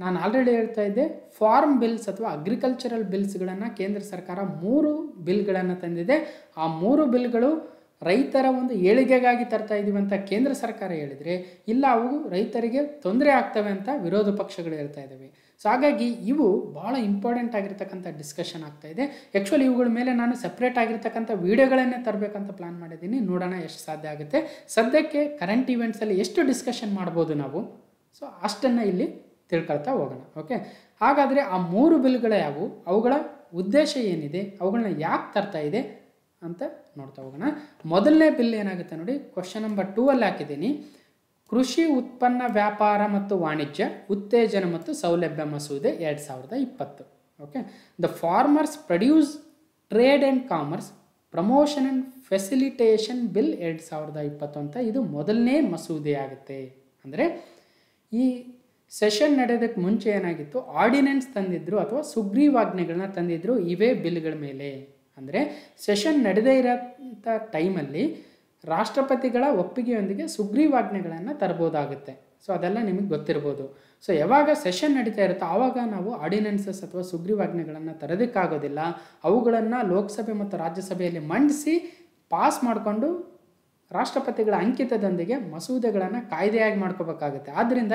ನಾನು ಆಲ್ರೆಡಿ ಹೇಳ್ತಾ ಇದ್ದೆ, ಫಾರ್ಮ್ ಬಿಲ್ಸ್ ಅಥವಾ ಅಗ್ರಿಕಲ್ಚರಲ್ ಬಿಲ್ಸ್ಗಳನ್ನು ಕೇಂದ್ರ ಸರ್ಕಾರ 3 ಬಿಲ್ಗಳನ್ನು ತಂದಿದೆ. ಆ 3 ಬಿಲ್ಗಳು ರೈತರ ಒಂದು ಏಳಿಗೆಗಾಗಿ ತರ್ತಾ ಇದ್ದೀವಿ ಅಂತ ಕೇಂದ್ರ ಸರ್ಕಾರ ಹೇಳಿದರೆ, ಇಲ್ಲ ಅವು ರೈತರಿಗೆ ತೊಂದರೆ ಆಗ್ತವೆ ಅಂತ ವಿರೋಧ ಪಕ್ಷಗಳು ಹೇಳ್ತಾ ಇದ್ದಾವೆ. ಸೊ ಹಾಗಾಗಿ ಇವು ಭಾಳ ಇಂಪಾರ್ಟೆಂಟ್ ಆಗಿರ್ತಕ್ಕಂಥ ಡಿಸ್ಕಷನ್ ಆಗ್ತಾ ಇದೆ. ಆ್ಯಕ್ಚುಲಿ ಇವುಗಳ ಮೇಲೆ ನಾನು ಸಪ್ರೇಟ್ ಆಗಿರ್ತಕ್ಕಂಥ ವೀಡಿಯೋಗಳನ್ನೇ ತರಬೇಕಂತ ಪ್ಲಾನ್ ಮಾಡಿದ್ದೀನಿ. ನೋಡೋಣ ಎಷ್ಟು ಸಾಧ್ಯ ಆಗುತ್ತೆ. ಸದ್ಯಕ್ಕೆ ಕರೆಂಟ್ ಇವೆಂಟ್ಸಲ್ಲಿ ಎಷ್ಟು ಡಿಸ್ಕಷನ್ ಮಾಡ್ಬೋದು ನಾವು, ಸೊ ಅಷ್ಟನ್ನು ಇಲ್ಲಿ ತಿಳ್ಕೊಳ್ತಾ ಹೋಗೋಣ. ಓಕೆ, ಹಾಗಾದರೆ ಆ 3 ಬಿಲ್ಗಳು ಯಾವುವು, ಅವುಗಳ ಉದ್ದೇಶ ಏನಿದೆ, ಅವುಗಳನ್ನ ಯಾಕೆ ತರ್ತಾ ಇದೆ ಅಂತ ನೋಡ್ತಾ ಹೋಗೋಣ. ಮೊದಲನೇ ಬಿಲ್ ಏನಾಗುತ್ತೆ ನೋಡಿ, ಕ್ವಶನ್ ನಂಬರ್ 2 ಅಲ್ಲಿ ಹಾಕಿದ್ದೀನಿ. ಕೃಷಿ ಉತ್ಪನ್ನ ವ್ಯಾಪಾರ ಮತ್ತು ವಾಣಿಜ್ಯ ಉತ್ತೇಜನ ಮತ್ತು ಸೌಲಭ್ಯ ಮಸೂದೆ 2020. Okay, the farmers produce trade and commerce promotion and facilitation bill 2020 ಅಂತ ಇದು ಮೊದಲನೇ ಮಸೂದೆ ಆಗುತ್ತೆ. ಅಂದರೆ ಈ ಸೆಷನ್ ನಡೆಯೋದಕ್ಕೆ ಮುಂಚೆ ಏನಾಗಿತ್ತು, ಆರ್ಡಿನೆನ್ಸ್ ತಂದಿದ್ರು ಅಥವಾ ಸುಗ್ರೀವಾಜ್ಞೆಗಳನ್ನ ತಂದಿದ್ರು ಇವೇ ಬಿಲ್ಗಳ ಮೇಲೆ. ಅಂದರೆ ಸೆಷನ್ ನಡೆದೇ ಇರೋಂಥ ಟೈಮಲ್ಲಿ ರಾಷ್ಟ್ರಪತಿಗಳ ಒಪ್ಪಿಗೆಯೊಂದಿಗೆ ಸುಗ್ರೀವಾಜ್ಞೆಗಳನ್ನು ತರಬಹುದಾಗುತ್ತೆ. ಸೊ ಅದೆಲ್ಲ ನಿಮಗೆ ಗೊತ್ತಿರ್ಬೋದು. ಸೊ ಯಾವಾಗ ಸೆಷನ್ ನಡೀತಾ ಇರುತ್ತೋ ಆವಾಗ ನಾವು ಆರ್ಡಿನೆನ್ಸಸ್ ಅಥವಾ ಸುಗ್ರೀವಾಜ್ಞೆಗಳನ್ನು ತರೋದಕ್ಕಾಗೋದಿಲ್ಲ. ಅವುಗಳನ್ನು ಲೋಕಸಭೆ ಮತ್ತು ರಾಜ್ಯಸಭೆಯಲ್ಲಿ ಮಂಡಿಸಿ ಪಾಸ್ ಮಾಡಿಕೊಂಡು ರಾಷ್ಟ್ರಪತಿಗಳ ಅಂಕಿತದೊಂದಿಗೆ ಮಸೂದೆಗಳನ್ನು ಕಾಯ್ದೆಯಾಗಿ ಮಾಡ್ಕೋಬೇಕಾಗುತ್ತೆ. ಆದ್ದರಿಂದ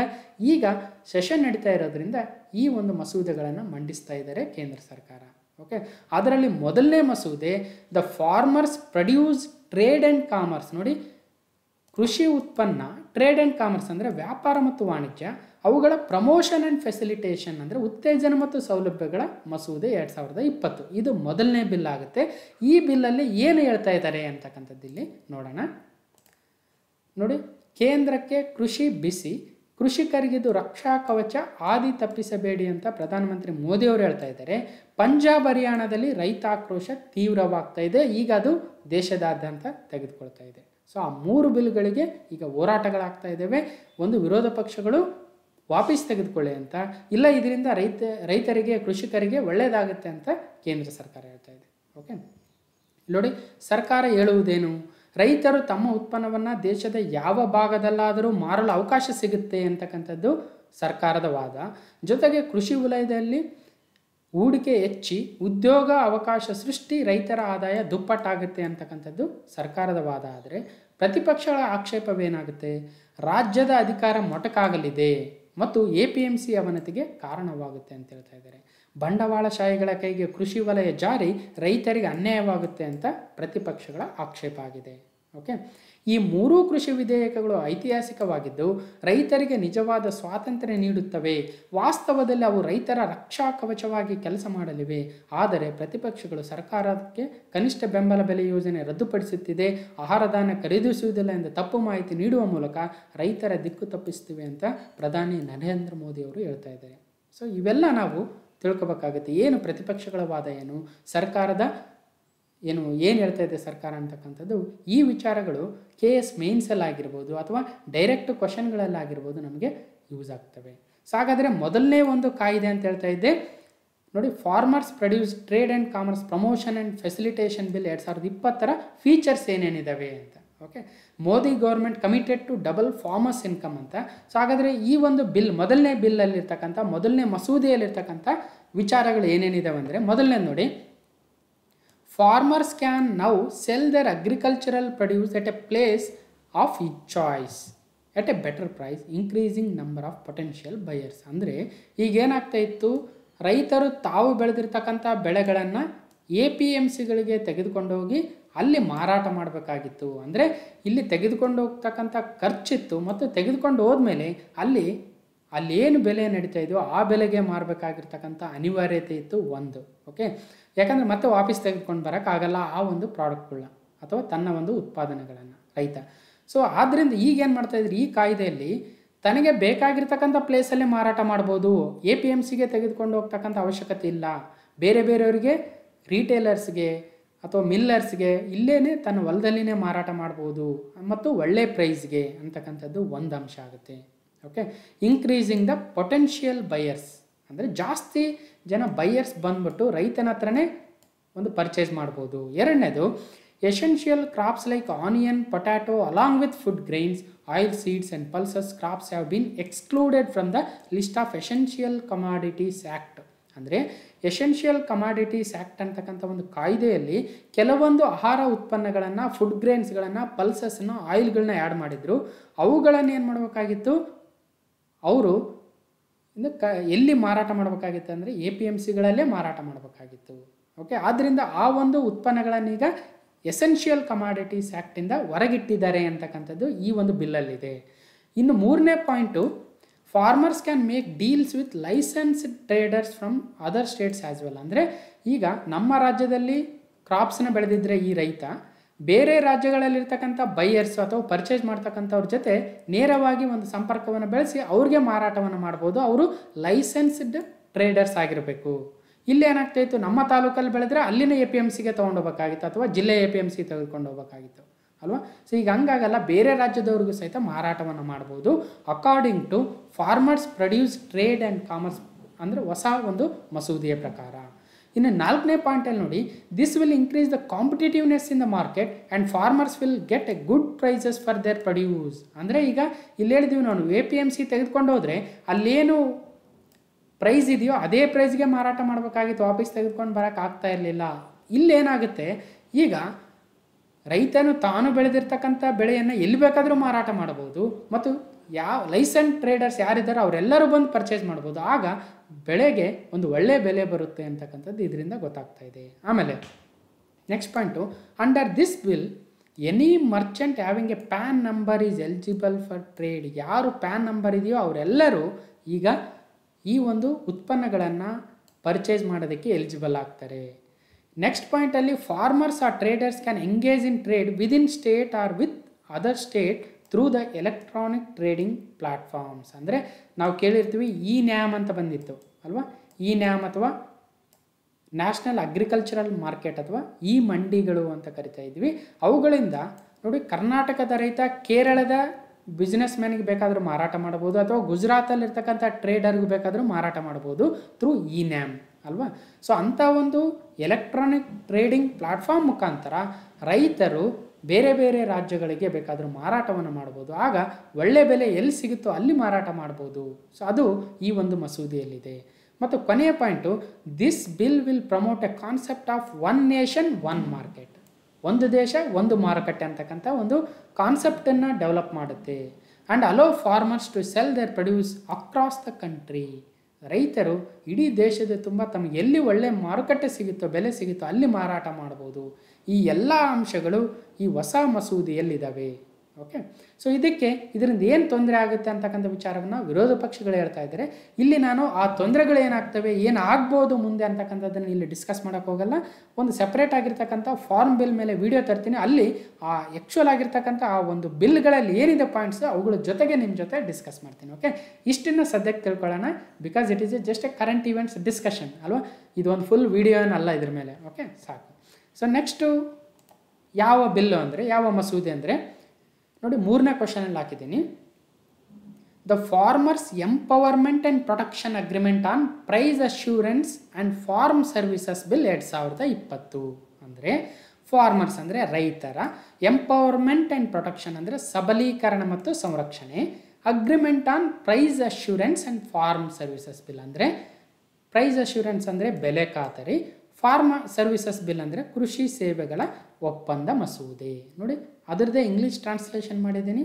ಈಗ ಸೆಷನ್ ನಡೀತಾ ಇರೋದ್ರಿಂದ ಈ ಒಂದು ಮಸೂದೆಗಳನ್ನು ಮಂಡಿಸ್ತಾ ಇದ್ದಾರೆ ಕೇಂದ್ರ ಸರ್ಕಾರ. ಓಕೆ, ಅದರಲ್ಲಿ ಮೊದಲನೇ ಮಸೂದೆ the farmers produce trade and commerce. ನೋಡಿ, ಕೃಷಿ ಉತ್ಪನ್ನ, ಟ್ರೇಡ್ ಆ್ಯಂಡ್ ಕಾಮರ್ಸ್ ಅಂದರೆ ವ್ಯಾಪಾರ ಮತ್ತು ವಾಣಿಜ್ಯ, ಅವುಗಳ ಪ್ರಮೋಷನ್ ಆ್ಯಂಡ್ ಫೆಸಿಲಿಟೇಷನ್ ಅಂದರೆ ಉತ್ತೇಜನ ಮತ್ತು ಸೌಲಭ್ಯಗಳ ಮಸೂದೆ 2020. ಇದು ಮೊದಲನೇ ಬಿಲ್ ಆಗುತ್ತೆ. ಈ ಬಿಲ್ಲಲ್ಲಿ ಏನು ಹೇಳ್ತಾ ಇದ್ದಾರೆ ಅಂತಕ್ಕಂಥದ್ದು ಇಲ್ಲಿ ನೋಡೋಣ. ನೋಡಿ, ಕೇಂದ್ರಕ್ಕೆ ಕೃಷಿ ಬಿಸಿ, ಕೃಷಿಕರಿಗಿದು ರಕ್ಷಾ ಕವಚ, ಆದಿ ತಪ್ಪಿಸಬೇಡಿ ಅಂತ ಪ್ರಧಾನಮಂತ್ರಿ ಮೋದಿಯವರು ಹೇಳ್ತಾ ಇದ್ದಾರೆ. ಪಂಜಾಬ್ ಹರಿಯಾಣದಲ್ಲಿ ರೈತಾಕ್ರೋಶ ತೀವ್ರವಾಗ್ತಾ ಇದೆ. ಈಗ ಅದು ದೇಶದಾದ್ಯಂತ ತೆಗೆದುಕೊಳ್ತಾ ಇದೆ. ಸೊ ಆ 3 ಬಿಲ್ಗಳಿಗೆ ಈಗ ಹೋರಾಟಗಳಾಗ್ತಾ ಇದ್ದಾವೆ. ಒಂದು ವಿರೋಧ ಪಕ್ಷಗಳು ವಾಪಸ್ ತೆಗೆದುಕೊಳ್ಳಿ ಅಂತ, ಇಲ್ಲ ಇದರಿಂದ ರೈತರಿಗೆ ಕೃಷಿಕರಿಗೆ ಒಳ್ಳೆಯದಾಗುತ್ತೆ ಅಂತ ಕೇಂದ್ರ ಸರ್ಕಾರ ಹೇಳ್ತಾ ಇದೆ. ಓಕೆ, ನೋಡಿ, ಸರ್ಕಾರ ಹೇಳುವುದೇನು, ರೈತರು ತಮ್ಮ ಉತ್ಪನ್ನವನ್ನು ದೇಶದ ಯಾವ ಭಾಗದಲ್ಲಾದರೂ ಮಾರಲು ಅವಕಾಶ ಸಿಗುತ್ತೆ ಅಂತಕ್ಕಂಥದ್ದು ಸರ್ಕಾರದ ವಾದ. ಜೊತೆಗೆ ಕೃಷಿ ವಲಯದಲ್ಲಿ ಹೂಡಿಕೆ ಹೆಚ್ಚಿ ಉದ್ಯೋಗ ಅವಕಾಶ ಸೃಷ್ಟಿ, ರೈತರ ಆದಾಯ ದುಪ್ಪಟ್ಟಾಗುತ್ತೆ ಅಂತಕ್ಕಂಥದ್ದು ಸರ್ಕಾರದ ವಾದ. ಆದರೆ ಪ್ರತಿಪಕ್ಷಗಳ ಆಕ್ಷೇಪವೇನಾಗುತ್ತೆ, ರಾಜ್ಯದ ಅಧಿಕಾರ ಮೊಟಕಾಗಲಿದೆ ಮತ್ತು APMC ಅವನತಿಗೆ ಕಾರಣವಾಗುತ್ತೆ ಅಂತ ಹೇಳ್ತಾ ಇದ್ದಾರೆ. ಬಂಡವಾಳಶಾಹಿಗಳ ಕೈಗೆ ಕೃಷಿ ವಲಯ ಜಾರಿ ರೈತರಿಗೆ ಅನ್ಯಾಯವಾಗುತ್ತೆ ಅಂತ ಪ್ರತಿಪಕ್ಷಗಳ ಆಕ್ಷೇಪ ಆಗಿದೆ. ಓಕೆ, ಈ 3 ಕೃಷಿ ವಿಧೇಯಕಗಳು ಐತಿಹಾಸಿಕವಾಗಿದ್ದು ರೈತರಿಗೆ ನಿಜವಾದ ಸ್ವಾತಂತ್ರ್ಯ ನೀಡುತ್ತವೆ. ವಾಸ್ತವದಲ್ಲಿ ಅವು ರೈತರ ರಕ್ಷಾ ಕವಚವಾಗಿ ಕೆಲಸ ಮಾಡಲಿವೆ. ಆದರೆ ಪ್ರತಿಪಕ್ಷಗಳು ಸರ್ಕಾರಕ್ಕೆ ಕನಿಷ್ಠ ಬೆಂಬಲ ಬೆಲೆ ಯೋಜನೆ ರದ್ದುಪಡಿಸುತ್ತಿದೆ, ಆಹಾರ ಧಾನ್ಯ ಖರೀದಿಸುವುದಿಲ್ಲ ಎಂದು ತಪ್ಪು ಮಾಹಿತಿ ನೀಡುವ ಮೂಲಕ ರೈತರ ದಿಕ್ಕು ತಪ್ಪಿಸ್ತಿವೆ ಅಂತ ಪ್ರಧಾನಿ ನರೇಂದ್ರ ಮೋದಿ ಅವರು ಹೇಳ್ತಾ ಇದ್ದಾರೆ. ಸೊ ಇವೆಲ್ಲ ನಾವು ತಿಳ್ಕೊಬೇಕಾಗುತ್ತೆ. ಏನು ಪ್ರತಿಪಕ್ಷಗಳ ವಾದ, ಏನು ಸರ್ಕಾರದ ಏನು ಹೇಳ್ತಾ ಇದೆ ಸರ್ಕಾರ ಅಂತಕ್ಕಂಥದ್ದು. ಈ ವಿಚಾರಗಳು KS ಮೇನ್ಸಲ್ಲಿ ಆಗಿರ್ಬೋದು ಅಥವಾ ಡೈರೆಕ್ಟ್ ಕ್ವಶನ್ಗಳಲ್ಲಾಗಿರ್ಬೋದು ನಮಗೆ ಯೂಸ್ ಆಗ್ತವೆ. ಸೊ ಹಾಗಾದರೆ ಮೊದಲನೇ ಒಂದು ಕಾಯ್ದೆ ಅಂತ ಹೇಳ್ತಾ ಇದ್ದೆ ನೋಡಿ, farmers produce trade and commerce promotion and facilitation bill 2020 features ಏನೇನಿದ್ದಾವೆ ಅಂತ. Okay, Modi government committed to double farmers income ಅಂತ. ಸೊ ಹಾಗಾದರೆ ಈ ಒಂದು ಬಿಲ್, ಮೊದಲನೇ ಬಿಲ್ಲಲ್ಲಿರ್ತಕ್ಕಂಥ, ಮೊದಲನೇ ಮಸೂದೆಯಲ್ಲಿರ್ತಕ್ಕಂಥ ವಿಚಾರಗಳು ಏನೇನಿದಾವೆ ಅಂದರೆ, ಮೊದಲನೇ ನೋಡಿ, farmers can now sell their agricultural produce at a place of his choice at a better price, increasing number of potential buyers. ಅಂದರೆ ಈಗೇನಾಗ್ತಾ ಇತ್ತು, ರೈತರು ತಾವು ಬೆಳೆದಿರ್ತಕ್ಕಂಥ ಬೆಳೆಗಳನ್ನು APMCಗಳಿಗೆ ತೆಗೆದುಕೊಂಡು ಹೋಗಿ ಅಲ್ಲಿ ಮಾರಾಟ ಮಾಡಬೇಕಾಗಿತ್ತು. ಅಂದರೆ ಇಲ್ಲಿ ತೆಗೆದುಕೊಂಡು ಹೋಗ್ತಕ್ಕಂಥ ಖರ್ಚಿತ್ತು ಮತ್ತು ತೆಗೆದುಕೊಂಡು ಹೋದ್ಮೇಲೆ ಅಲ್ಲಿ ಏನು ಬೆಲೆ ನಡೀತಾ ಇದೆಯೋ ಆ ಬೆಲೆಗೆ ಮಾರಬೇಕಾಗಿರ್ತಕ್ಕಂಥ ಅನಿವಾರ್ಯತೆ ಇತ್ತು ಒಂದು. ಓಕೆ, ಯಾಕಂದರೆ ಮತ್ತೆ ವಾಪಸ್ ತೆಗೆದುಕೊಂಡು ಬರೋಕ್ಕಾಗಲ್ಲ ಆ ಒಂದು ಪ್ರಾಡಕ್ಟ್ಗಳನ್ನ ಅಥವಾ ತನ್ನ ಒಂದು ಉತ್ಪಾದನೆಗಳನ್ನು ರೈತ. ಸೊ ಆದ್ದರಿಂದ ಈಗೇನು ಮಾಡ್ತಾಯಿದ್ರು, ಈ ಕಾಯ್ದೆಯಲ್ಲಿ ತನಗೆ ಬೇಕಾಗಿರ್ತಕ್ಕಂಥ ಪ್ಲೇಸಲ್ಲೇ ಮಾರಾಟ ಮಾಡ್ಬೋದು. APMCಗೆ ತೆಗೆದುಕೊಂಡು ಹೋಗ್ತಕ್ಕಂಥ ಅವಶ್ಯಕತೆ ಇಲ್ಲ. ಬೇರೆಯವರಿಗೆ, ರಿಟೇಲರ್ಸ್ಗೆ ಅಥವಾ ಮಿಲ್ಲರ್ಸ್ಗೆ ಇಲ್ಲೇ ತನ್ನ ಹೊಲದಲ್ಲಿನೇ ಮಾರಾಟ ಮಾಡ್ಬೋದು ಮತ್ತು ಒಳ್ಳೆ ಪ್ರೈಸ್ಗೆ ಅಂತಕ್ಕಂಥದ್ದು ಒಂದು ಅಂಶ ಆಗುತ್ತೆ. Okay, increasing the potential buyers ಅಂದರೆ ಜಾಸ್ತಿ ಜನ ಬೈಯರ್ಸ್ ಬಂದ್ಬಿಟ್ಟು ರೈತನ ಹತ್ರನೇ ಒಂದು ಪರ್ಚೇಸ್ ಮಾಡ್ಬೋದು. ಎರಡನೇದು, Essential crops like onion, potato, along with food grains, oil seeds and pulses crops have been excluded from the list of Essential Commodities Act. ಅಂದರೆ ಎಸೆನ್ಷಿಯಲ್ ಕಮಾಡಿಟೀಸ್ ಆ್ಯಕ್ಟ್ ಅಂತಕ್ಕಂಥ ಒಂದು ಕಾಯ್ದೆಯಲ್ಲಿ ಕೆಲವೊಂದು ಆಹಾರ ಉತ್ಪನ್ನಗಳನ್ನು, ಫುಡ್ ಗ್ರೇನ್ಸ್ಗಳನ್ನು, ಪಲ್ಸಸ್ನ, ಆಯಿಲ್ಗಳನ್ನ ಆ್ಯಡ್ ಮಾಡಿದ್ರು. ಅವುಗಳನ್ನು ಏನು ಮಾಡಬೇಕಾಗಿತ್ತು, ಅವರು ಎಲ್ಲಿ ಮಾರಾಟ ಮಾಡಬೇಕಾಗಿತ್ತು ಅಂದರೆ APMCಗಳಲ್ಲೇ ಮಾರಾಟ ಮಾಡಬೇಕಾಗಿತ್ತು. ಓಕೆ, ಆದ್ದರಿಂದ ಆ ಒಂದು ಉತ್ಪನ್ನಗಳನ್ನೀಗ ಎಸೆನ್ಷಿಯಲ್ ಕಮಾಡಿಟೀಸ್ ಆ್ಯಕ್ಟಿಂದ ಹೊರಗಿಟ್ಟಿದ್ದಾರೆ ಅಂತಕ್ಕಂಥದ್ದು ಈ ಒಂದು ಬಿಲ್ಲಲ್ಲಿದೆ. ಇನ್ನು ಮೂರನೇ point, farmers can make deals with licensed traders from other States as well. ಅಂದರೆ ಈಗ ನಮ್ಮ ರಾಜ್ಯದಲ್ಲಿ ಕ್ರಾಪ್ಸ್ನ ಬೆಳೆದಿದ್ದರೆ ಈ ರೈತ ಬೇರೆ ರಾಜ್ಯಗಳಲ್ಲಿರ್ತಕ್ಕಂಥ ಬೈಯರ್ಸ್ ಅಥವಾ ಪರ್ಚೇಸ್ ಮಾಡ್ತಕ್ಕಂಥವ್ರ ಜೊತೆ ನೇರವಾಗಿ ಒಂದು ಸಂಪರ್ಕವನ್ನು ಬೆಳೆಸಿ ಅವ್ರಿಗೆ ಮಾರಾಟವನ್ನು ಮಾಡ್ಬೋದು. ಅವರು ಲೈಸೆನ್ಸ್ಡ್ ಟ್ರೇಡರ್ಸ್ ಆಗಿರಬೇಕು. ಇಲ್ಲಿ ಏನಾಗ್ತಾಯಿತ್ತು, ನಮ್ಮ ತಾಲೂಕಲ್ಲಿ ಬೆಳೆದ್ರೆ ಅಲ್ಲಿನ APMCಗೆ ತೊಗೊಂಡೋಗ್ಬೇಕಾಗಿತ್ತು ಅಥವಾ ಜಿಲ್ಲೆ APMC ತೆಗೆದುಕೊಂಡು ಹೋಗ್ಬೇಕಾಗಿತ್ತು ಅಲ್ವಾ. ಸೊ ಈಗ ಹಂಗಾಗಲ್ಲ, ಬೇರೆ ರಾಜ್ಯದವ್ರಿಗೂ ಸಹಿತ ಮಾರಾಟವನ್ನು ಮಾಡ್ಬೋದು according to farmers produce trade and commerce, ಅಂದರೆ ಹೊಸ ಒಂದು ಮಸೂದೆಯ ಪ್ರಕಾರ. ಇನ್ನು ನಾಲ್ಕನೇ ಪಾಯಿಂಟಲ್ಲಿ ನೋಡಿ, this will increase the competitiveness in the market and farmers will get a good prices for their produce. ಅಂದರೆ ಈಗ ಇಲ್ಲಿ ಹೇಳಿದ್ವಿ ನಾವು, APMC ತೆಗೆದುಕೊಂಡು ಹೋದರೆ ಅಲ್ಲೇನು ಪ್ರೈಸ್ ಇದೆಯೋ ಅದೇ ಪ್ರೈಸ್ಗೆ ಮಾರಾಟ ಮಾಡಬೇಕಾಗಿತ್ತು, ವಾಪಸ್ ತೆಗೆದುಕೊಂಡು ಬರೋಕ್ಕಾಗ್ತಾ ಇರಲಿಲ್ಲ. ಇಲ್ಲೇನಾಗುತ್ತೆ, ಈಗ ರೈತನು ತಾನು ಬೆಳೆದಿರ್ತಕ್ಕಂಥ ಬೆಳೆಯನ್ನು ಎಲ್ಲಿ ಬೇಕಾದರೂ ಮಾರಾಟ ಮಾಡ್ಬೋದು ಮತ್ತು ಯಾವ ಲೈಸೆನ್ಸ್ ಟ್ರೇಡರ್ಸ್ ಯಾರಿದ್ದಾರೋ ಅವರೆಲ್ಲರೂ ಬಂದು ಪರ್ಚೇಸ್ ಮಾಡ್ಬೋದು. ಆಗ ಬೆಳೆಗೆ ಒಂದು ಒಳ್ಳೆಯ ಬೆಲೆ ಬರುತ್ತೆ ಅಂತಕ್ಕಂಥದ್ದು ಇದರಿಂದ ಗೊತ್ತಾಗ್ತಾ ಇದೆ. ಆಮೇಲೆ next point, under this bill any Merchant having A PAN number is eligible for trade. ಯಾರು ಪ್ಯಾನ್ ನಂಬರ್ ಇದೆಯೋ ಅವರೆಲ್ಲರೂ ಈಗ ಈ ಒಂದು ಉತ್ಪನ್ನಗಳನ್ನು ಪರ್ಚೇಸ್ ಮಾಡೋದಕ್ಕೆ ಎಲಿಜಿಬಲ್ ಆಗ್ತಾರೆ. ನೆಕ್ಸ್ಟ್ ಪಾಯಿಂಟಲ್ಲಿ, farmers or traders can engage in trade within state or with other state through the electronic trading platforms. ಅಂದರೆ ನಾವು ಕೇಳಿರ್ತೀವಿ NAM ಅಂತ ಬಂದಿತ್ತು ಅಲ್ವಾ, NAM ಅಥವಾ ನ್ಯಾಷನಲ್ ಅಗ್ರಿಕಲ್ಚರಲ್ ಮಾರ್ಕೆಟ್ ಅಥವಾ ಮಂಡಿಗಳು ಅಂತ ಕರಿತಾ ಇದ್ವಿ. ಅವುಗಳಿಂದ ನೋಡಿ, ಕರ್ನಾಟಕದ ರೈತ ಕೇರಳದ ಬಿಸ್ನೆಸ್ ಮ್ಯಾನಿಗೆ ಬೇಕಾದರೂ ಮಾರಾಟ ಮಾಡ್ಬೋದು ಅಥವಾ ಗುಜರಾತಲ್ಲಿರ್ತಕ್ಕಂಥ ಟ್ರೇಡರ್ಗೂ ಬೇಕಾದರೂ ಮಾರಾಟ ಮಾಡ್ಬೋದು ಥ್ರೂ NAM ಅಲ್ವಾ. ಸೊ ಅಂಥ ಒಂದು ಎಲೆಕ್ಟ್ರಾನಿಕ್ ಟ್ರೇಡಿಂಗ್ ಪ್ಲಾಟ್ಫಾರ್ಮ್ ಮುಖಾಂತರ ರೈತರು ಬೇರೆ ಬೇರೆ ರಾಜ್ಯಗಳಿಗೆ ಬೇಕಾದರೂ ಮಾರಾಟವನ್ನು ಮಾಡ್ಬೋದು. ಆಗ ಒಳ್ಳೆ ಬೆಲೆ ಎಲ್ಲಿ ಸಿಗುತ್ತೋ ಅಲ್ಲಿ ಮಾರಾಟ ಮಾಡ್ಬೋದು. ಸೊ ಅದು ಈ ಒಂದು ಮಸೂದೆಯಲ್ಲಿದೆ. ಮತ್ತು ಕೊನೆಯ point, this bill will promote a concept of one nation one market. ಒಂದು ದೇಶ ಒಂದು ಮಾರುಕಟ್ಟೆ ಅಂತಕ್ಕಂಥ ಒಂದು ಕಾನ್ಸೆಪ್ಟನ್ನು ಡೆವಲಪ್ ಮಾಡುತ್ತೆ. And allow farmers to sell their produce across the country. ರೈತರು ಇಡೀ ದೇಶದ ತುಂಬ ತಮಗೆ ಎಲ್ಲಿ ಒಳ್ಳೆ ಮಾರುಕಟ್ಟೆ ಸಿಗುತ್ತೋ, ಬೆಲೆ ಸಿಗುತ್ತೋ ಅಲ್ಲಿ ಮಾರಾಟ ಮಾಡ್ಬೋದು. ಈ ಎಲ್ಲ ಅಂಶಗಳು ಈ ಹೊಸ ಮಸೂದೆಯಲ್ಲಿದ್ದಾವೆ. ಓಕೆ, ಸೊ ಇದರಿಂದ ಏನು ತೊಂದರೆ ಆಗುತ್ತೆ ಅಂತಕ್ಕಂಥ ವಿಚಾರವನ್ನು ವಿರೋಧ ಪಕ್ಷಗಳು ಹೇಳ್ತಾ ಇದ್ದಾರೆ. ಇಲ್ಲಿ ನಾನು ಆ ತೊಂದರೆಗಳು ಏನಾಗ್ತವೆ, ಏನು ಆಗ್ಬೋದು ಮುಂದೆ ಅಂತಕ್ಕಂಥದ್ದನ್ನು ಇಲ್ಲಿ ಡಿಸ್ಕಸ್ ಮಾಡೋಕ್ಕೆ ಹೋಗಲ್ಲ. ಒಂದು ಸೆಪ್ರೇಟ್ ಆಗಿರ್ತಕ್ಕಂಥ ಫಾರ್ಮ್ ಬಿಲ್ ಮೇಲೆ ವಿಡಿಯೋ ತರ್ತೀನಿ. ಅಲ್ಲಿ ಆ ಆ್ಯಕ್ಚುಲ್ ಆಗಿರ್ತಕ್ಕಂಥ ಆ ಒಂದು ಬಿಲ್ಗಳಲ್ಲಿ ಏನಿದೆ ಪಾಯಿಂಟ್ಸ್ ಅವುಗಳ ಜೊತೆಗೆ ನಿಮ್ಮ ಜೊತೆ ಡಿಸ್ಕಸ್ ಮಾಡ್ತೀನಿ. ಓಕೆ, ಇಷ್ಟನ್ನು ಸದ್ಯಕ್ಕೆ ತಿಳ್ಕೊಳ್ಳೋಣ. Because it is just A current events discussion ಅಲ್ವಾ, ಇದೊಂದು ಫುಲ್ ವಿಡಿಯೋ ಏನಲ್ಲ ಇದ್ರ ಮೇಲೆ. ಓಕೆ, ಸಾಕು. ಸೊ ನೆಕ್ಸ್ಟು ಯಾವ ಬಿಲ್ಲು ಅಂದರೆ, ಯಾವ ಮಸೂದೆ ಅಂದರೆ ನೋಡಿ, ಮೂರನೇ ಕ್ವಶನಲ್ಲಿ ಹಾಕಿದ್ದೀನಿ. The farmers empowerment and protection agreement on price assurance and farm services bill 2020. ಅಂದರೆ ಫಾರ್ಮರ್ಸ್ ಅಂದರೆ ರೈತರ, ಎಂಪವರ್ಮೆಂಟ್ ಆ್ಯಂಡ್ ಪ್ರೊಟೆಕ್ಷನ್ ಅಂದರೆ ಸಬಲೀಕರಣ ಮತ್ತು ಸಂರಕ್ಷಣೆ, agreement on price assurance and farm services bill ಅಂದರೆ ಪ್ರೈಸ್ ಅಶ್ಯೂರೆನ್ಸ್ ಅಂದರೆ ಬೆಲೆ ಖಾತರಿ, ಫಾರ್ಮ್ ಸರ್ವಿಸಸ್ ಬಿಲ್ ಅಂದರೆ ಕೃಷಿ ಸೇವೆಗಳ ಒಪ್ಪಂದ ಮಸೂದೆ. ನೋಡಿ, ಅದರದ್ದೇ ಇಂಗ್ಲೀಷ್ ಟ್ರಾನ್ಸ್ಲೇಷನ್ ಮಾಡಿದ್ದೀನಿ.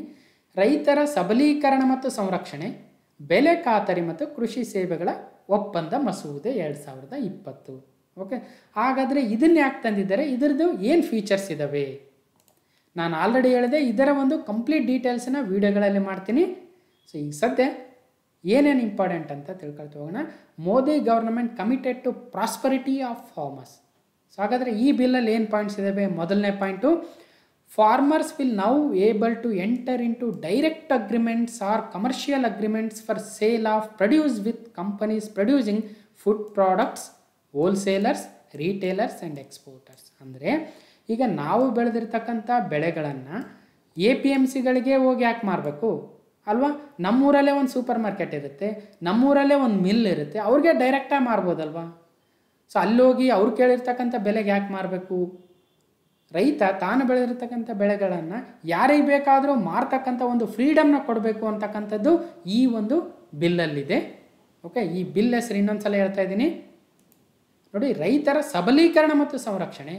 ರೈತರ ಸಬಲೀಕರಣ ಮತ್ತು ಸಂರಕ್ಷಣೆ, ಬೆಲೆ ಖಾತರಿ ಮತ್ತು ಕೃಷಿ ಸೇವೆಗಳ ಒಪ್ಪಂದ ಮಸೂದೆ 2020. ಓಕೆ, ಹಾಗಾದರೆ ಇದನ್ನು ಯಾಕೆ ತಂದಿದ್ದಾರೆ, ಇದರದ್ದು ಏನು ಫೀಚರ್ಸ್ ಇದ್ದಾವೆ? ನಾನು ಆಲ್ರೆಡಿ ಹೇಳಿದೆ, ಇದರ ಒಂದು ಕಂಪ್ಲೀಟ್ ಡೀಟೇಲ್ಸನ್ನು ವೀಡಿಯೋಗಳಲ್ಲಿ ಮಾಡ್ತೀನಿ. ಸೊ ಈಗ ಸದ್ಯ ಏನೇನು ಇಂಪಾರ್ಟೆಂಟ್ ಅಂತ ತಿಳ್ಕೊಳ್ತಾ ಹೋಗೋಣ. Modi government committed to prosperity of farmers. So ಹಾಗಾದರೆ ಈ ಬಿಲ್ಲಲ್ಲಿ ಏನು ಪಾಯಿಂಟ್ಸ್ ಇದ್ದಾವೆ? ಮೊದಲನೇ point, farmers will now able to enter into direct agreements or commercial agreements for sale of produce with companies producing food products, wholesalers, retailers and exporters. ಅಂದರೆ ಈಗ ನಾವು ಬೆಳೆದಿರ್ತಕ್ಕಂಥ ಬೆಳೆಗಳನ್ನು APMCಗಳಿಗೆ ಹೋಗಿ ಯಾಕೆ ಮಾರಬೇಕು ಅಲ್ವಾ? ನಮ್ಮೂರಲ್ಲೇ ಒಂದು ಸೂಪರ್ ಮಾರ್ಕೆಟ್ ಇರುತ್ತೆ, ನಮ್ಮೂರಲ್ಲೇ ಒಂದು ಮಿಲ್ ಇರುತ್ತೆ, ಅವ್ರಿಗೆ ಡೈರೆಕ್ಟಾಗಿ ಮಾರ್ಬೋದಲ್ವಾ? ಸೊ ಅಲ್ಲೋಗಿ ಅವ್ರು ಕೇಳಿರ್ತಕ್ಕಂಥ ಬೆಲೆಗೆ ಯಾಕೆ ಮಾರಬೇಕು? ರೈತ ತಾನು ಬೆಳೆದಿರ್ತಕ್ಕಂಥ ಬೆಳೆಗಳನ್ನು ಯಾರಿಗೆ ಬೇಕಾದರೂ ಮಾರ್ತಕ್ಕಂಥ ಒಂದು ಫ್ರೀಡಮ್ನ ಕೊಡಬೇಕು ಅಂತಕ್ಕಂಥದ್ದು ಈ ಒಂದು ಬಿಲ್ಲಲ್ಲಿದೆ. ಓಕೆ, ಈ ಬಿಲ್ ಹೆಸರು ಇನ್ನೊಂದು ಸಲ ಹೇಳ್ತಾ ಇದ್ದೀನಿ ನೋಡಿ, ರೈತರ ಸಬಲೀಕರಣ ಮತ್ತು ಸಂರಕ್ಷಣೆ,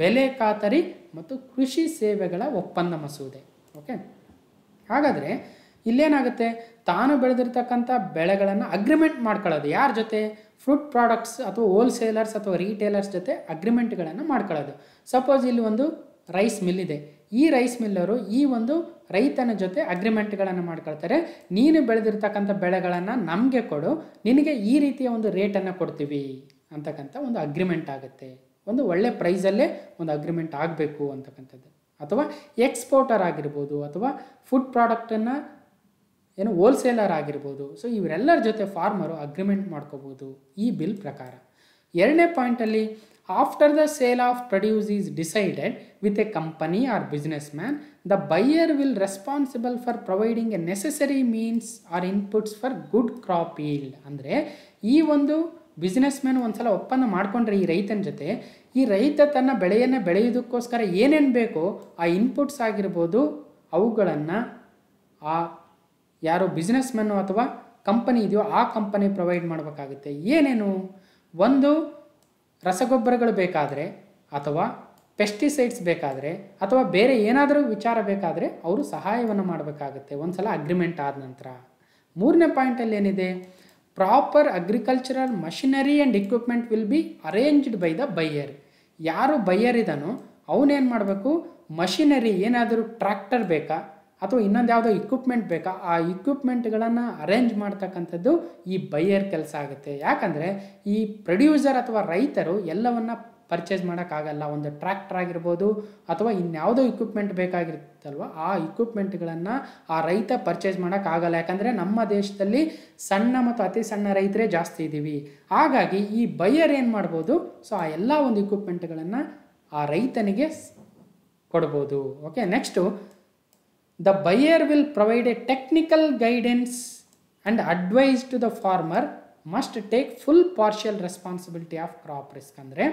ಬೆಲೆ ಖಾತರಿ ಮತ್ತು ಕೃಷಿ ಸೇವೆಗಳ ಒಪ್ಪಂದ ಮಸೂದೆ. ಓಕೆ, ಹಾಗಾದರೆ ಇಲ್ಲೇನಾಗುತ್ತೆ, ತಾನು ಬೆಳೆದಿರ್ತಕ್ಕಂಥ ಬೆಳೆಗಳನ್ನು ಅಗ್ರಿಮೆಂಟ್ ಮಾಡ್ಕೊಳ್ಳೋದು ಯಾರ ಜೊತೆ, ಫ್ರೂಟ್ ಪ್ರಾಡಕ್ಟ್ಸ್ ಅಥವಾ ಹೋಲ್ಸೇಲರ್ಸ್ ಅಥವಾ ರೀಟೇಲರ್ಸ್ ಜೊತೆ ಅಗ್ರಿಮೆಂಟ್ಗಳನ್ನು ಮಾಡ್ಕೊಳ್ಳೋದು. ಸಪೋಸ್ ಇಲ್ಲಿ ಒಂದು ರೈಸ್ ಮಿಲ್ ಇದೆ, ಈ ರೈಸ್ ಮಿಲ್ಲರು ಈ ಒಂದು ರೈತನ ಜೊತೆ ಅಗ್ರಿಮೆಂಟ್ಗಳನ್ನು ಮಾಡ್ಕೊಳ್ತಾರೆ. ನೀನು ಬೆಳೆದಿರ್ತಕ್ಕಂಥ ಬೆಳೆಗಳನ್ನು ನಮಗೆ ಕೊಡು, ನಿನಗೆ ಈ ರೀತಿಯ ಒಂದು ರೇಟನ್ನು ಕೊಡ್ತೀವಿ ಅಂತಕ್ಕಂಥ ಒಂದು ಅಗ್ರಿಮೆಂಟ್ ಆಗುತ್ತೆ. ಒಂದು ಒಳ್ಳೆ ಪ್ರೈಸಲ್ಲೇ ಒಂದು ಅಗ್ರಿಮೆಂಟ್ ಆಗಬೇಕು ಅಂತಕ್ಕಂಥದ್ದು. ಅಥವಾ ಎಕ್ಸ್ಪೋರ್ಟರ್ ಆಗಿರ್ಬೋದು ಅಥವಾ ಫುಡ್ ಪ್ರಾಡಕ್ಟನ್ನು ಏನು ಹೋಲ್ಸೇಲರ್ ಆಗಿರ್ಬೋದು. ಸೊ ಇವರೆಲ್ಲರ ಜೊತೆ ಫಾರ್ಮರು ಅಗ್ರಿಮೆಂಟ್ ಮಾಡ್ಕೋಬೋದು ಈ ಬಿಲ್ ಪ್ರಕಾರ. ಎರಡನೇ ಪಾಯಿಂಟಲ್ಲಿ, after the sale of produce is decided with a company or businessman, the buyer will responsible for providing a necessary means or inputs for good crop yield. ಅಂದರೆ ಈ ಒಂದು business man ಒಂದ್ಸಲ ಒಪ್ಪಂದ ಮಾಡಿಕೊಂಡ್ರೆ ಈ ರೈತನ ಜೊತೆ, ಈ ರೈತ ತನ್ನ ಬೆಳೆಯನ್ನು ಬೆಳೆಯೋದಕ್ಕೋಸ್ಕರ ಏನೇನು ಬೇಕೋ ಆ ಇನ್ಪುಟ್ಸ್ ಆಗಿರ್ಬೋದು ಅವುಗಳನ್ನು ಆ ಯಾರು ಬಿಸ್ನೆಸ್ ಮ್ಯಾನು ಅಥವಾ ಕಂಪನಿ ಇದೆಯೋ ಆ ಕಂಪನಿ ಪ್ರೊವೈಡ್ ಮಾಡಬೇಕಾಗುತ್ತೆ. ಏನೇನು, ಒಂದು ರಸಗೊಬ್ಬರಗಳು ಬೇಕಾದರೆ ಅಥವಾ ಪೆಸ್ಟಿಸೈಡ್ಸ್ ಬೇಕಾದರೆ ಅಥವಾ ಬೇರೆ ಏನಾದರೂ ವಿಚಾರ ಬೇಕಾದರೆ ಅವರು ಸಹಾಯವನ್ನು ಮಾಡಬೇಕಾಗುತ್ತೆ ಒಂದು ಸಲ ಅಗ್ರಿಮೆಂಟ್ ಆದ ನಂತರ. ಮೂರನೇ ಪಾಯಿಂಟಲ್ಲಿ ಏನಿದೆ, proper agricultural machinery and equipment will be arranged by the buyer. ಯಾರು ಬೈಯರ್ ಇದ್ದಾನೋ ಅವನೇನು ಮಾಡಬೇಕು, ಮಷಿನರಿ ಏನಾದರೂ ಟ್ರ್ಯಾಕ್ಟರ್ ಬೇಕಾ ಅಥವಾ ಇನ್ನೊಂದು ಯಾವುದೋ ಇಕ್ವಿಪ್ಮೆಂಟ್ ಬೇಕಾ, ಆ ಇಕ್ವಿಪ್ಮೆಂಟ್ಗಳನ್ನು ಅರೇಂಜ್ ಮಾಡ್ತಕ್ಕಂಥದ್ದು ಈ ಬೈಯರ್ ಕೆಲಸ ಆಗುತ್ತೆ. ಯಾಕಂದರೆ ಈ ಪ್ರೊಡ್ಯೂಸರ್ ಅಥವಾ ರೈತರು ಎಲ್ಲವನ್ನು ಪರ್ಚೇಸ್ ಮಾಡೋಕ್ಕಾಗಲ್ಲ. ಒಂದು ಟ್ರ್ಯಾಕ್ಟರ್ ಆಗಿರ್ಬೋದು ಅಥವಾ ಇನ್ಯಾವುದೋ ಇಕ್ವಿಪ್ಮೆಂಟ್ ಬೇಕಾಗಿರುತ್ತಲ್ವ, ಆ ಇಕ್ವಿಪ್ಮೆಂಟ್ಗಳನ್ನು ಆ ರೈತ ಪರ್ಚೇಸ್ ಮಾಡೋಕ್ಕಾಗಲ್ಲ. ಯಾಕಂದರೆ ನಮ್ಮ ದೇಶದಲ್ಲಿ ಸಣ್ಣ ಮತ್ತು ಅತಿ ಸಣ್ಣ ರೈತರೇ ಜಾಸ್ತಿ ಇದ್ದೀವಿ. ಹಾಗಾಗಿ ಈ ಬೈಯರ್ ಏನು ಮಾಡ್ಬೋದು, ಸೊ ಆ ಎಲ್ಲ ಒಂದು ಇಕ್ವಿಪ್ಮೆಂಟ್ಗಳನ್ನು ಆ ರೈತನಿಗೆ ಕೊಡ್ಬೋದು. Okay, next, the buyer will provide a technical guidance and advice to the farmer must take full partial responsibility of crop risk. ಅಂದರೆ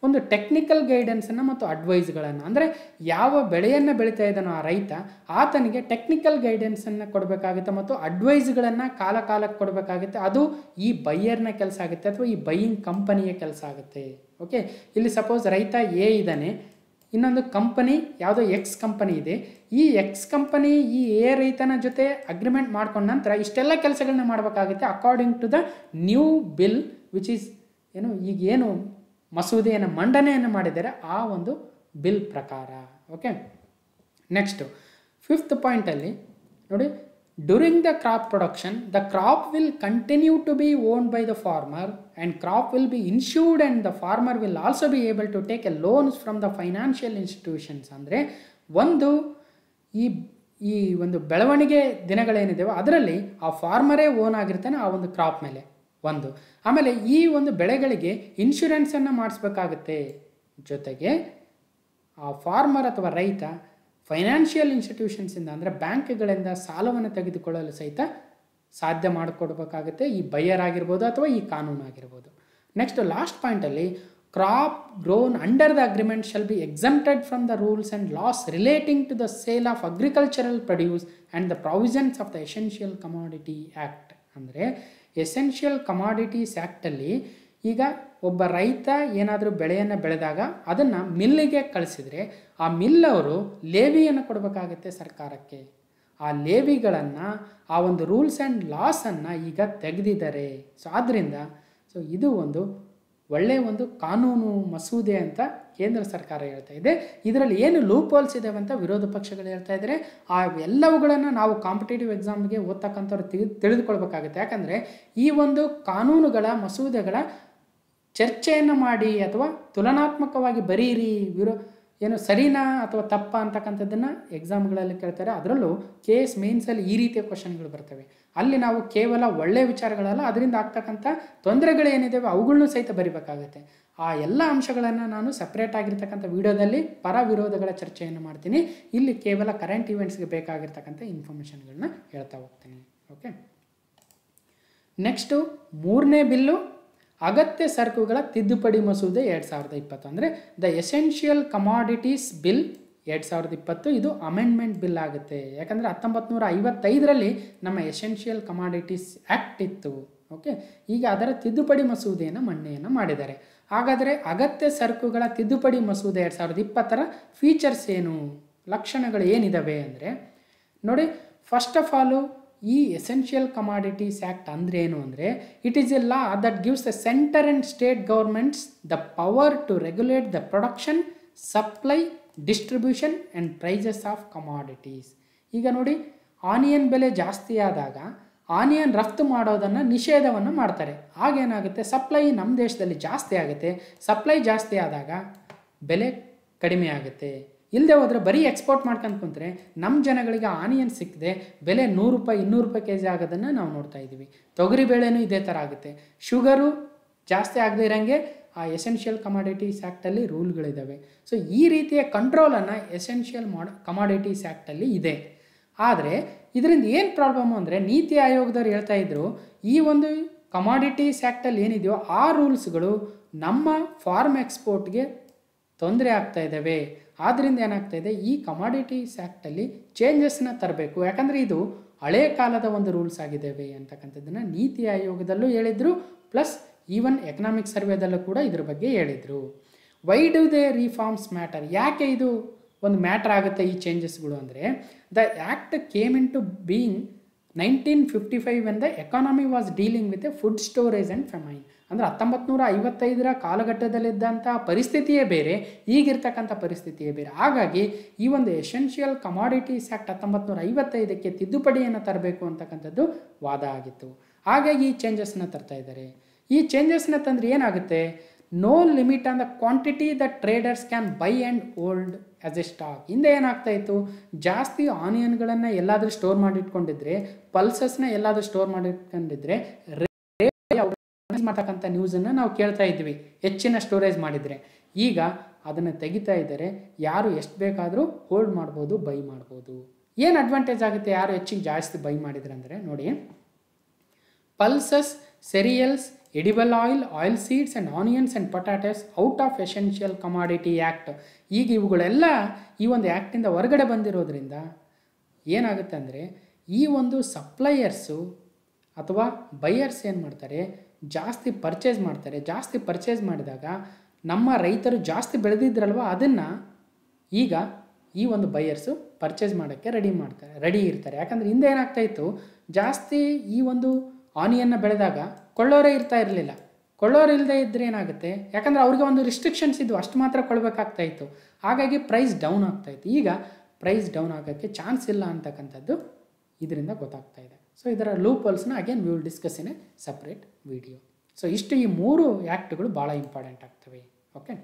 ಒಂದು ಟೆಕ್ನಿಕಲ್ ಗೈಡೆನ್ಸನ್ನು ಮತ್ತು ಅಡ್ವೈಸ್ಗಳನ್ನು, ಅಂದರೆ ಯಾವ ಬೆಳೆಯನ್ನು ಬೆಳೀತಾ ಇದ್ದಾನೋ ಆ ರೈತ ಆತನಿಗೆ ಟೆಕ್ನಿಕಲ್ ಗೈಡೆನ್ಸನ್ನು ಕೊಡಬೇಕಾಗುತ್ತೆ ಮತ್ತು ಅಡ್ವೈಸ್ಗಳನ್ನು ಕಾಲಕ್ಕೆ ಕೊಡಬೇಕಾಗುತ್ತೆ. ಅದು ಈ ಬೈಯರ್ನ ಕೆಲಸ ಆಗುತ್ತೆ ಅಥವಾ ಈ ಬೈಯಿಂಗ್ ಕಂಪನಿಯ ಕೆಲಸ ಆಗುತ್ತೆ. ಓಕೆ, ಇಲ್ಲಿ ಸಪೋಸ್ ರೈತ ಎ ಇದ್ದಾನೆ, ಇನ್ನೊಂದು ಕಂಪನಿ ಯಾವುದೋ ಎಕ್ಸ್ ಕಂಪನಿ ಇದೆ. ಈ ಎಕ್ಸ್ ಕಂಪನಿ ಈ ಎ ರೈತನ ಜೊತೆ ಅಗ್ರಿಮೆಂಟ್ ಮಾಡ್ಕೊಂಡ ನಂತರ ಇಷ್ಟೆಲ್ಲ ಕೆಲಸಗಳನ್ನ ಮಾಡಬೇಕಾಗುತ್ತೆ according to the new bill which is ಏನು ಈಗೇನು ಮಸೂದೆಯನ್ನು ಮಂಡನೆಯನ್ನು ಮಾಡಿದ್ದಾರೆ ಆ ಒಂದು ಬಿಲ್ ಪ್ರಕಾರ. ಓಕೆ, ನೆಕ್ಸ್ಟು ಫಿಫ್ತ್ ಪಾಯಿಂಟಲ್ಲಿ ನೋಡಿ, during the crop production the crop will continue to be owned by the farmer and crop will be insured and the farmer will also be able to take a loans from the financial institutions. ಅಂದರೆ ಒಂದು ಈ ಒಂದು ಬೆಳವಣಿಗೆ ದಿನಗಳೇನಿದೆಯೋ ಅದರಲ್ಲಿ ಆ ಫಾರ್ಮರೇ own ಆಗಿರ್ತಾನೆ ಆ ಒಂದು ಕ್ರಾಪ್ ಮೇಲೆ ಒಂದು. ಆಮೇಲೆ ಈ ಒಂದು ಬೆಳೆಗಳಿಗೆ ಇನ್ಶೂರೆನ್ಸನ್ನು ಮಾಡಿಸ್ಬೇಕಾಗುತ್ತೆ. ಜೊತೆಗೆ ಆ ಫಾರ್ಮರ್ ಅಥವಾ ರೈತ ಫೈನಾನ್ಷಿಯಲ್ ಇನ್ಸ್ಟಿಟ್ಯೂಷನ್ಸಿಂದ ಅಂದರೆ ಬ್ಯಾಂಕ್ಗಳಿಂದ ಸಾಲವನ್ನು ತೆಗೆದುಕೊಳ್ಳಲು ಸಹಿತ ಸಾಧ್ಯ ಮಾಡಿಕೊಡ್ಬೇಕಾಗುತ್ತೆ ಈ ಬೈಯರ್ ಆಗಿರ್ಬೋದು ಅಥವಾ ಈ ಕಾನೂನು ಆಗಿರ್ಬೋದು. ನೆಕ್ಸ್ಟ್ ಲಾಸ್ಟ್ ಪಾಯಿಂಟಲ್ಲಿ, crop grown under the agreement shall be exempted from the rules and laws relating to the sale of agricultural produce and the provisions of the essential commodity act. ಅಂದರೆ essential commodities ಆ್ಯಕ್ಟಲ್ಲಿ ಈಗ ಒಬ್ಬ ರೈತ ಏನಾದರೂ ಬೆಳೆಯನ್ನು ಬೆಳೆದಾಗ ಅದನ್ನು ಮಿಲ್ಲಿಗೆ ಕಳಿಸಿದರೆ ಆ ಮಿಲ್ಲವರು ಲೇವಿಯನ್ನು ಕೊಡಬೇಕಾಗತ್ತೆ ಸರ್ಕಾರಕ್ಕೆ. ಆ ಲೇವಿಗಳನ್ನು ಆ ಒಂದು ರೂಲ್ಸ್ ಆ್ಯಂಡ್ ಲಾಸನ್ನು ಈಗ ತೆಗೆದಿದ್ದಾರೆ. ಸೊ ಆದ್ದರಿಂದ ಇದು ಒಂದು ಒಳ್ಳೆಯ ಒಂದು ಕಾನೂನು ಮಸೂದೆ ಅಂತ ಕೇಂದ್ರ ಸರ್ಕಾರ ಹೇಳ್ತಾ ಇದೆ. ಇದರಲ್ಲಿ ಏನು ಲೂಪ್ ಹೋಲ್ಸ್ ಇದ್ದಾವೆ ಅಂತ ವಿರೋಧ ಪಕ್ಷಗಳು ಹೇಳ್ತಾ ಇದ್ದಾರೆ. ಆ ಎಲ್ಲವುಗಳನ್ನು ನಾವು ಕಾಂಪಿಟೇಟಿವ್ ಎಕ್ಸಾಮ್ಗೆ ಓದ್ತಕ್ಕಂಥವ್ರು ತಿಳಿದುಕೊಳ್ಬೇಕಾಗುತ್ತೆ. ಯಾಕಂದರೆ ಈ ಒಂದು ಕಾನೂನುಗಳ ಮಸೂದೆಗಳ ಚರ್ಚೆಯನ್ನು ಮಾಡಿ ಅಥವಾ ತುಲನಾತ್ಮಕವಾಗಿ ಬರೀರಿ, ಏನು ಸರಿನಾ ಅಥವಾ ತಪ್ಪ ಅಂತಕ್ಕಂಥದ್ದನ್ನು ಎಕ್ಸಾಮ್ಗಳಲ್ಲಿ ಕೇಳ್ತಾರೆ. ಅದರಲ್ಲೂ KS ಮೇನ್ಸಲ್ಲಿ ಈ ರೀತಿಯ ಕ್ವಶನ್ಗಳು ಬರ್ತವೆ. ಅಲ್ಲಿ ನಾವು ಕೇವಲ ಒಳ್ಳೆಯ ವಿಚಾರಗಳಲ್ಲ, ಅದರಿಂದ ಆಗ್ತಕ್ಕಂಥ ತೊಂದರೆಗಳೇನಿದ್ದಾವೆ ಅವುಗಳನ್ನೂ ಸಹಿತ ಬರಿಬೇಕಾಗುತ್ತೆ. ಆ ಎಲ್ಲ ಅಂಶಗಳನ್ನು ನಾನು ಸಪ್ರೇಟ್ ಆಗಿರ್ತಕ್ಕಂಥ ವಿಡಿಯೋದಲ್ಲಿ ಪರ ವಿರೋಧಗಳ ಚರ್ಚೆಯನ್ನು ಮಾಡ್ತೀನಿ. ಇಲ್ಲಿ ಕೇವಲ ಕರೆಂಟ್ ಇವೆಂಟ್ಸ್ಗೆ ಬೇಕಾಗಿರ್ತಕ್ಕಂಥ ಇನ್ಫಾರ್ಮೇಷನ್ಗಳನ್ನ ಹೇಳ್ತಾ ಹೋಗ್ತೀನಿ. ಓಕೆ, ನೆಕ್ಸ್ಟು ಮೂರನೇ ಬಿಲ್ಲು ಅಗತ್ಯ ಸರಕುಗಳ ತಿದ್ದುಪಡಿ ಮಸೂದೆ 2020 ಅಂದರೆ ದ ಎಸೆನ್ಷಿಯಲ್ ಕಮಾಡಿಟೀಸ್ ಬಿಲ್ 2020 ಇದು ಅಮೆಂಡ್ಮೆಂಟ್ ಬಿಲ್ ಆಗುತ್ತೆ. ಯಾಕಂದರೆ 1955ರಲ್ಲಿ ನಮ್ಮ ಎಸೆನ್ಷಿಯಲ್ ಕಮಾಡಿಟೀಸ್ ಆ್ಯಕ್ಟ್ ಇತ್ತು. ಓಕೆ, ಈಗ ಅದರ ತಿದ್ದುಪಡಿ ಮಸೂದೆಯನ್ನು ಮಂಡನೆಯನ್ನು ಮಾಡಿದ್ದಾರೆ. ಹಾಗಾದರೆ ಅಗತ್ಯ ಸರಕುಗಳ ತಿದ್ದುಪಡಿ ಮಸೂದೆ 2020ರ ಫೀಚರ್ಸ್ ಏನು, ಲಕ್ಷಣಗಳು ಏನಿದ್ದಾವೆ ಅಂದರೆ ನೋಡಿ, ಫಸ್ಟ್ ಆಫ್ ಆಲು ಈ ಎಸೆನ್ಷಿಯಲ್ ಕಮಾಡಿಟೀಸ್ ಆ್ಯಕ್ಟ್ ಅಂದರೆ ಏನು ಅಂದರೆ it is a law that gives the centre and state governments the power to regulate the production, supply, distribution and prices of commodities. ಈಗ ನೋಡಿ, ಆನಿಯನ್ ಬೆಲೆ ಜಾಸ್ತಿ ಆದಾಗ ಆನಿಯನ್ ರಫ್ತು ಮಾಡೋದನ್ನು ನಿಷೇಧವನ್ನು ಮಾಡ್ತಾರೆ. ಆಗೇನಾಗುತ್ತೆ, ಸಪ್ಲೈ ನಮ್ಮ ದೇಶದಲ್ಲಿ ಜಾಸ್ತಿ ಆಗುತ್ತೆ. ಸಪ್ಲೈ ಜಾಸ್ತಿ ಆದಾಗ ಬೆಲೆ ಕಡಿಮೆ ಆಗುತ್ತೆ. ಇಲ್ಲದೆ ಹೋದರೆ ಬರೀ ಎಕ್ಸ್ಪೋರ್ಟ್ ಮಾಡ್ಕೊಂಡು ಕುಂತ್ರೆ ನಮ್ಮ ಜನಗಳಿಗೆ ಆನಿಯನ್ ಸಿಕ್ಕದೆ ಬೆಲೆ 100 ರೂಪಾಯಿ 200 ರೂಪಾಯಿ ಕೆಜಿ ಆಗೋದನ್ನು ನಾವು ನೋಡ್ತಾ ಇದ್ದೀವಿ. ತೊಗರಿಬೇಳೆನೂ ಇದೇ ಥರ ಆಗುತ್ತೆ. ಶುಗರು ಜಾಸ್ತಿ ಆಗದೆ ಇರೋಂಗೆ ಆ ಎಸೆನ್ಷಿಯಲ್ ಕಮಾಡಿಟೀಸ್ ಆ್ಯಕ್ಟಲ್ಲಿ ರೂಲ್ಗಳಿದ್ದಾವೆ. ಸೊ ಈ ರೀತಿಯ ಕಂಟ್ರೋಲನ್ನು ಎಸೆನ್ಷಿಯಲ್ ಕಮಾಡಿಟೀಸ್ ಆ್ಯಕ್ಟಲ್ಲಿ ಇದೆ. ಆದರೆ ಇದರಿಂದ ಏನು ಪ್ರಾಬ್ಲಮ್ಮು ಅಂದರೆ ನೀತಿ ಆಯೋಗದವ್ರು ಹೇಳ್ತಾ ಇದ್ರು, ಈ ಒಂದು ಕಮಾಡಿಟೀಸ್ ಆ್ಯಕ್ಟಲ್ಲಿ ಏನಿದೆಯೋ ಆ ರೂಲ್ಸ್ಗಳು ನಮ್ಮ ಫಾರ್ಮ್ ಎಕ್ಸ್ಪೋರ್ಟ್ಗೆ ತೊಂದರೆ ಆಗ್ತಾ ಇದ್ದಾವೆ. ಆದ್ದರಿಂದ ಏನಾಗ್ತಾ ಇದೆ, ಈ ಕಮಾಡಿಟೀಸ್ ಆ್ಯಕ್ಟಲ್ಲಿ ಚೇಂಜಸ್ನ ತರಬೇಕು. ಯಾಕಂದರೆ ಇದು ಹಳೆ ಕಾಲದ ಒಂದು ರೂಲ್ಸ್ ಆಗಿದ್ದಾವೆ ಅಂತಕ್ಕಂಥದ್ದನ್ನು ನೀತಿ ಆಯೋಗದಲ್ಲೂ ಹೇಳಿದರು, ಪ್ಲಸ್ ಈವನ್ ಎಕನಾಮಿಕ್ ಸರ್ವೇದಲ್ಲೂ ಕೂಡ ಇದ್ರ ಬಗ್ಗೆ ಹೇಳಿದರು. Why do they reforms matter, ಯಾಕೆ ಇದು ಒಂದು ಮ್ಯಾಟರ್ ಆಗುತ್ತೆ ಈ ಚೇಂಜಸ್ಗಳು ಅಂದರೆ the act came into being 1955 when the economy was dealing with a food storage and famine. ಅಂದರೆ 1955ರ ಕಾಲಘಟ್ಟದಲ್ಲಿದ್ದಂಥ ಪರಿಸ್ಥಿತಿಯೇ ಬೇರೆ, ಈಗಿರ್ತಕ್ಕಂಥ ಪರಿಸ್ಥಿತಿಯೇ ಬೇರೆ. ಹಾಗಾಗಿ ಈ ಒಂದು ಎಸೆನ್ಷಿಯಲ್ ಕಮಾಡಿಟೀಸ್ ಆ್ಯಕ್ಟ್ 1955ಕ್ಕೆ ತಿದ್ದುಪಡಿಯನ್ನು ತರಬೇಕು ಅಂತಕ್ಕಂಥದ್ದು ವಾದ ಆಗಿತ್ತು. ಹಾಗಾಗಿ ಈ ಚೇಂಜಸ್ನ ತರ್ತಾ ಇದ್ದಾರೆ. ಈ ಚೇಂಜಸ್ನ ತಂದರೆ ಏನಾಗುತ್ತೆ, no limit on the quantity the traders can buy and hold as a stock. ಹಿಂದೆ ಏನಾಗ್ತಾ ಇತ್ತು, ಜಾಸ್ತಿ ಆನಿಯನ್ಗಳನ್ನು ಎಲ್ಲಾದರೂ ಸ್ಟೋರ್ ಮಾಡಿಟ್ಕೊಂಡಿದ್ರೆ, ಪಲ್ಸಸ್ನ ಎಲ್ಲಾದರೂ ಸ್ಟೋರ್ ಮಾಡಿಟ್ಕೊಂಡಿದ್ರೆ ಮಾಡ್ತಕ್ಕಂಥ ನ್ಯೂಸನ್ನು ನಾವು ಕೇಳ್ತಾ ಇದ್ವಿ, ಹೆಚ್ಚಿನ ಸ್ಟೋರೇಜ್ ಮಾಡಿದರೆ. ಈಗ ಅದನ್ನು ತೆಗಿತಾ ಇದ್ದಾರೆ, ಯಾರು ಎಷ್ಟು ಬೇಕಾದರೂ ಹೋಲ್ಡ್ ಮಾಡ್ಬೋದು, ಬೈ ಮಾಡ್ಬೋದು. ಏನು ಅಡ್ವಾಂಟೇಜ್ ಆಗುತ್ತೆ ಯಾರು ಹೆಚ್ಚಿಗೆ ಜಾಸ್ತಿ ಬೈ ಮಾಡಿದ್ರೆ ಅಂದರೆ ನೋಡಿ, pulses, cereals, edible oil, oilseeds and onions and potatoes out of essential commodity act. ಈಗ ಇವುಗಳೆಲ್ಲ ಈ ಒಂದು ಆ್ಯಕ್ಟಿಂದ ಹೊರಗಡೆ ಬಂದಿರೋದ್ರಿಂದ ಏನಾಗುತ್ತೆ ಅಂದರೆ ಈ ಒಂದು ಸಪ್ಲೈಯರ್ಸು ಅಥವಾ ಬೈಯರ್ಸ್ ಏನು ಮಾಡ್ತಾರೆ, ಜಾಸ್ತಿ ಪರ್ಚೇಸ್ ಮಾಡ್ತಾರೆ. ಜಾಸ್ತಿ ಪರ್ಚೇಸ್ ಮಾಡಿದಾಗ ನಮ್ಮ ರೈತರು ಜಾಸ್ತಿ ಬೆಳೆದಿದ್ರಲ್ವ, ಅದನ್ನು ಈಗ ಈ ಒಂದು ಬೈಯರ್ಸು ಪರ್ಚೇಸ್ ಮಾಡೋಕ್ಕೆ ರೆಡಿ ಇರ್ತಾರೆ. ಯಾಕಂದರೆ ಹಿಂದೆ ಏನಾಗ್ತಾಯಿತ್ತು, ಜಾಸ್ತಿ ಈ ಒಂದು ಆನಿಯನ್ನ ಬೆಳೆದಾಗ ಕೊಳ್ಳೋರೇ ಇರ್ತಾ ಇರಲಿಲ್ಲ. ಕೊಳ್ಳೋರು ಇಲ್ಲದೆ ಇದ್ದರೆ ಏನಾಗುತ್ತೆ, ಯಾಕಂದರೆ ಅವ್ರಿಗೆ ಒಂದು ರಿಸ್ಟ್ರಿಕ್ಷನ್ಸ್ ಇದ್ದು, ಅಷ್ಟು ಮಾತ್ರ ಕೊಡಬೇಕಾಗ್ತಾಯಿತ್ತು. ಹಾಗಾಗಿ ಪ್ರೈಸ್ ಡೌನ್ ಆಗ್ತಾಯಿತ್ತು. ಈಗ ಪ್ರೈಸ್ ಡೌನ್ ಆಗೋಕ್ಕೆ ಚಾನ್ಸ್ ಇಲ್ಲ ಅಂತಕ್ಕಂಥದ್ದು ಇದರಿಂದ ಗೊತ್ತಾಗ್ತಾ ಇದೆ. ಸೊ ಇದರ ಲೂಪ್ ಹೋಲ್ಸ್ನ again we will discuss in a separate video. So ಇಷ್ಟು ಈ 3 ಆ್ಯಕ್ಟ್ಗಳು ಭಾಳ ಇಂಪಾರ್ಟೆಂಟ್ ಆಗ್ತವೆ. ಓಕೆ.